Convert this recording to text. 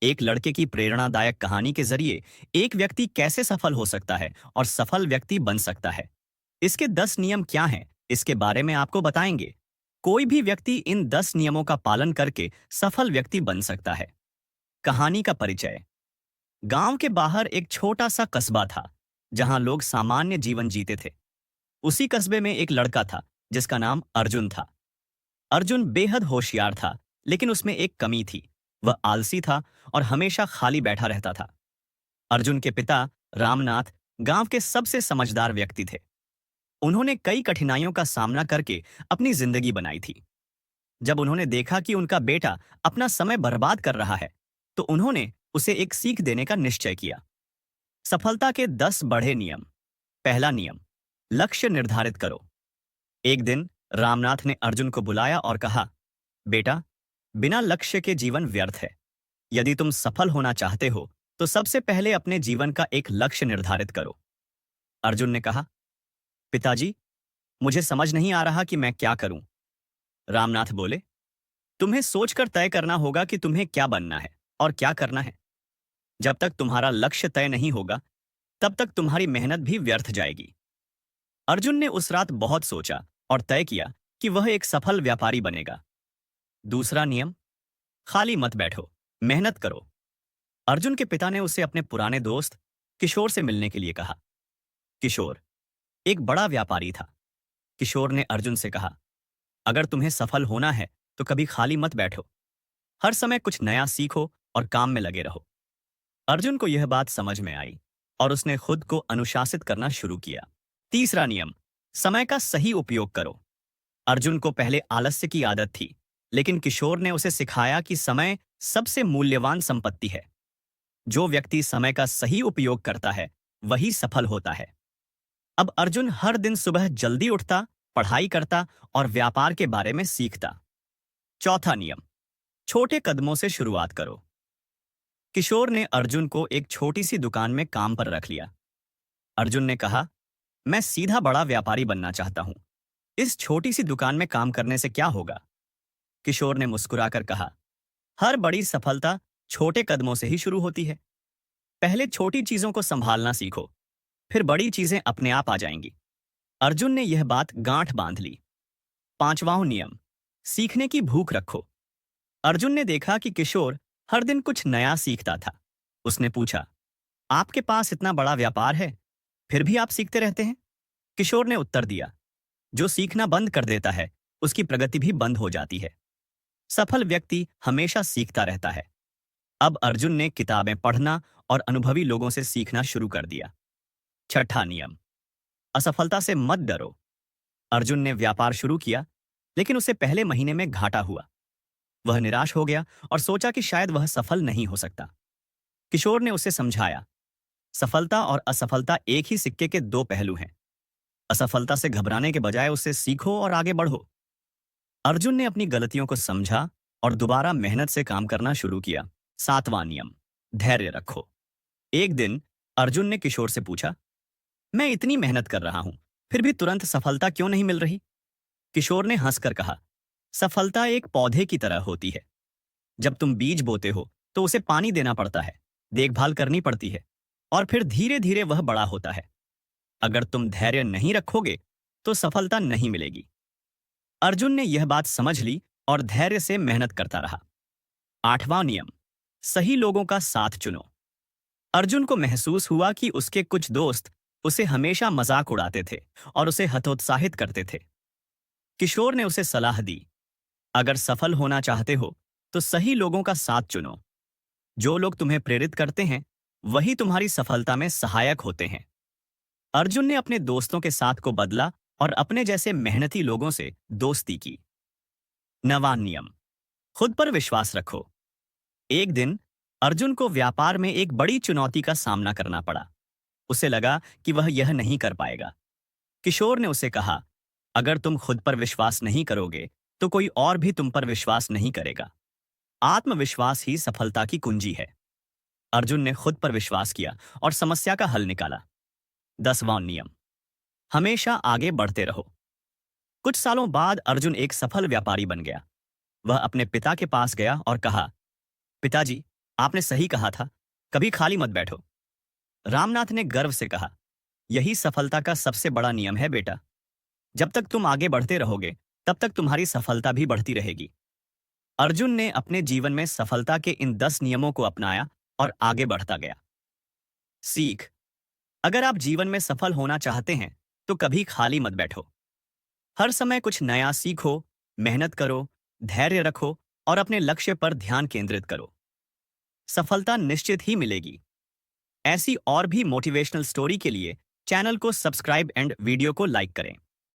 एक लड़के की प्रेरणादायक कहानी के जरिए एक व्यक्ति कैसे सफल हो सकता है और सफल व्यक्ति बन सकता है। इसके 10 नियम क्या हैं, इसके बारे में आपको बताएंगे। कोई भी व्यक्ति इन 10 नियमों का पालन करके सफल व्यक्ति बन सकता है। कहानी का परिचय। गांव के बाहर एक छोटा सा कस्बा था, जहां लोग सामान्य जीवन जीते थे। उसी कस्बे में एक लड़का था, जिसका नाम अर्जुन था। अर्जुन बेहद होशियार था, लेकिन उसमें एक कमी थी। वह आलसी था और हमेशा खाली बैठा रहता था। अर्जुन के पिता रामनाथ गांव के सबसे समझदार व्यक्ति थे। उन्होंने कई कठिनाइयों का सामना करके अपनी जिंदगी बनाई थी। जब उन्होंने देखा कि उनका बेटा अपना समय बर्बाद कर रहा है, तो उन्होंने उसे एक सीख देने का निश्चय किया। सफलता के 10 बड़े नियम। पहला नियम, लक्ष्य निर्धारित करो। एक दिन रामनाथ ने अर्जुन को बुलाया और कहा, बेटा, बिना लक्ष्य के जीवन व्यर्थ है। यदि तुम सफल होना चाहते हो, तो सबसे पहले अपने जीवन का एक लक्ष्य निर्धारित करो। अर्जुन ने कहा, पिताजी, मुझे समझ नहीं आ रहा कि मैं क्या करूं। रामनाथ बोले, तुम्हें सोचकर तय करना होगा कि तुम्हें क्या बनना है और क्या करना है। जब तक तुम्हारा लक्ष्य तय नहीं होगा, तब तक तुम्हारी मेहनत भी व्यर्थ जाएगी। अर्जुन ने उस रात बहुत सोचा और तय किया कि वह एक सफल व्यापारी बनेगा। दूसरा नियम, खाली मत बैठो, मेहनत करो। अर्जुन के पिता ने उसे अपने पुराने दोस्त किशोर से मिलने के लिए कहा। किशोर एक बड़ा व्यापारी था। किशोर ने अर्जुन से कहा, अगर तुम्हें सफल होना है तो कभी खाली मत बैठो। हर समय कुछ नया सीखो और काम में लगे रहो। अर्जुन को यह बात समझ में आई और उसने खुद को अनुशासित करना शुरू किया। तीसरा नियम, समय का सही उपयोग करो। अर्जुन को पहले आलस्य की आदत थी, लेकिन किशोर ने उसे सिखाया कि समय सबसे मूल्यवान संपत्ति है। जो व्यक्ति समय का सही उपयोग करता है, वही सफल होता है। अब अर्जुन हर दिन सुबह जल्दी उठता, पढ़ाई करता और व्यापार के बारे में सीखता। चौथा नियम, छोटे कदमों से शुरुआत करो। किशोर ने अर्जुन को एक छोटी सी दुकान में काम पर रख लिया। अर्जुन ने कहा, मैं सीधा बड़ा व्यापारी बनना चाहता हूं। इस छोटी सी दुकान में काम करने से क्या होगा? किशोर ने मुस्कुराकर कहा, हर बड़ी सफलता छोटे कदमों से ही शुरू होती है। पहले छोटी चीजों को संभालना सीखो, फिर बड़ी चीजें अपने आप आ जाएंगी। अर्जुन ने यह बात गांठ बांध ली। पांचवां नियम, सीखने की भूख रखो। अर्जुन ने देखा कि किशोर हर दिन कुछ नया सीखता था। उसने पूछा, आपके पास इतना बड़ा व्यापार है, फिर भी आप सीखते रहते हैं? किशोर ने उत्तर दिया, जो सीखना बंद कर देता है, उसकी प्रगति भी बंद हो जाती है। सफल व्यक्ति हमेशा सीखता रहता है। अब अर्जुन ने किताबें पढ़ना और अनुभवी लोगों से सीखना शुरू कर दिया। छठा नियम, असफलता से मत डरो। अर्जुन ने व्यापार शुरू किया, लेकिन उसे पहले महीने में घाटा हुआ। वह निराश हो गया और सोचा कि शायद वह सफल नहीं हो सकता। किशोर ने उसे समझाया, सफलता और असफलता एक ही सिक्के के दो पहलू हैं। असफलता से घबराने के बजाय उससे सीखो और आगे बढ़ो। अर्जुन ने अपनी गलतियों को समझा और दोबारा मेहनत से काम करना शुरू किया। सातवां नियम, धैर्य रखो। एक दिन अर्जुन ने किशोर से पूछा, मैं इतनी मेहनत कर रहा हूं, फिर भी तुरंत सफलता क्यों नहीं मिल रही? किशोर ने हंसकर कहा, सफलता एक पौधे की तरह होती है। जब तुम बीज बोते हो, तो उसे पानी देना पड़ता है, देखभाल करनी पड़ती है, और फिर धीरे धीरे वह बड़ा होता है। अगर तुम धैर्य नहीं रखोगे, तो सफलता नहीं मिलेगी। अर्जुन ने यह बात समझ ली और धैर्य से मेहनत करता रहा। आठवां नियम, सही लोगों का साथ चुनो। अर्जुन को महसूस हुआ कि उसके कुछ दोस्त उसे हमेशा मजाक उड़ाते थे और उसे हतोत्साहित करते थे। किशोर ने उसे सलाह दी, अगर सफल होना चाहते हो, तो सही लोगों का साथ चुनो। जो लोग तुम्हें प्रेरित करते हैं, वही तुम्हारी सफलता में सहायक होते हैं। अर्जुन ने अपने दोस्तों के साथ को बदला और अपने जैसे मेहनती लोगों से दोस्ती की। नवां नियम, खुद पर विश्वास रखो। एक दिन अर्जुन को व्यापार में एक बड़ी चुनौती का सामना करना पड़ा। उसे लगा कि वह यह नहीं कर पाएगा। किशोर ने उसे कहा, अगर तुम खुद पर विश्वास नहीं करोगे, तो कोई और भी तुम पर विश्वास नहीं करेगा। आत्मविश्वास ही सफलता की कुंजी है। अर्जुन ने खुद पर विश्वास किया और समस्या का हल निकाला। 10वां नियम, हमेशा आगे बढ़ते रहो। कुछ सालों बाद अर्जुन एक सफल व्यापारी बन गया। वह अपने पिता के पास गया और कहा, पिताजी, आपने सही कहा था, कभी खाली मत बैठो। रामनाथ ने गर्व से कहा, यही सफलता का सबसे बड़ा नियम है बेटा। जब तक तुम आगे बढ़ते रहोगे, तब तक तुम्हारी सफलता भी बढ़ती रहेगी। अर्जुन ने अपने जीवन में सफलता के इन 10 नियमों को अपनाया और आगे बढ़ता गया। सीख। अगर आप जीवन में सफल होना चाहते हैं, तो कभी खाली मत बैठो। हर समय कुछ नया सीखो, मेहनत करो, धैर्य रखो और अपने लक्ष्य पर ध्यान केंद्रित करो। सफलता निश्चित ही मिलेगी। ऐसी और भी मोटिवेशनल स्टोरी के लिए चैनल को सब्सक्राइब एंड वीडियो को लाइक करें।